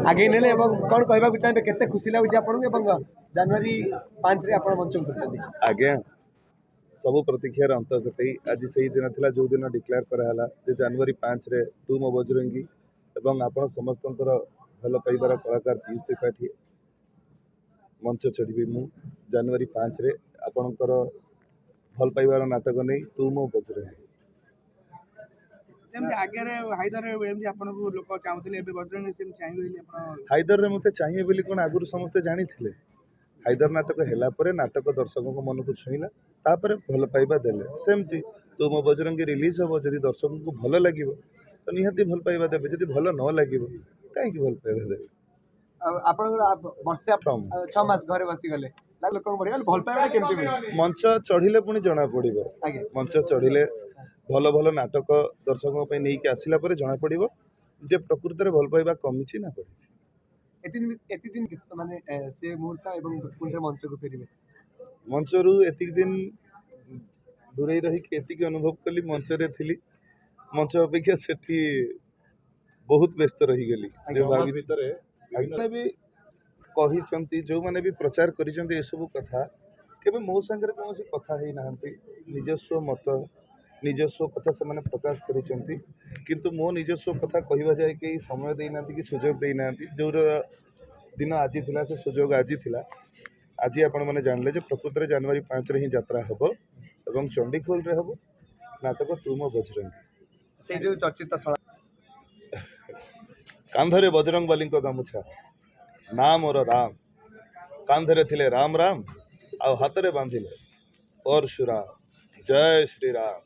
आगे नेले कौन कहवाक चाहिए केते खुशी लगुच जनवरी 5 रे आपण मंच कर आज्ञा सबु प्रतीक्षार अंत घटे आज से ही दिन थिला जो दिन डिक्लेयर कराला जे जनवरी 5 रे तू मो बजरंगी एवं आपण समस्त भल पाइबार कलाकार पीयूष त्रिपाठी मंच चढ़ी मु जनवरी 5 रे आपणकर भल पाइबार नाटक नहीं तू मो बजरंगी हाइदर रे मते चाहिए बोली कोन आगुर समस्ते जानी थिले हाइदर नाटक हैला परे नाटक दर्शकों को मन को छुईला तापर भल पाइबा देले सेमती तो मो बजरंगी रिलीज हो जदि दर्शकों को भल लागिवो तो निहाती भल पाइबा देबे जदि भल न लागिवो काहे की भल पाइबा देबे वर्षे 6 मास घरे बसी गले लोक बढ़िया भल पाइबा केमती मिले मंच चढ़िले पुनी जना पड़िबो मंच चढ़िले भल भल नाटक दर्शकों पे नहीं के आसिला परे जना पड़िबो जे प्रकृति रे भल पाइबा कमिछि ना पड़िछि एति दिन माने से मुहूर्त एवं पुनः मंच को फेरिबे मंचरू एतिक दिन दूरे रही के एतिक अनुभव कली मंच रे थिली मंच अपेक्षा सेठी बहुत व्यस्त रही गली जो भागी भितरे भी कही जो माने भी प्रचार करिसंती ए सब कथा केबे मो संगे कोनोसी कथा हे नाहंती निजस्व मत निजस्व कथा से माने प्रकाश करिसंती किंतु मो निजस्व कथा कहवा जाए कि समय देना कि सुजोग देना जो दिन आज थिला से सुजोग आज थिला आज आपण मैंने जानले जे प्रकृत में जनवरी 5 रे ही यात्रा हम एवं चंडीखोल रे हम नाटक तुम बजरंगी से जो चर्चित कांधरे बजरंग बली गामुछा ना मोर राम कांधरे थिले राम राम आ हाथ रे बांधिले परशुराम जय श्री राम।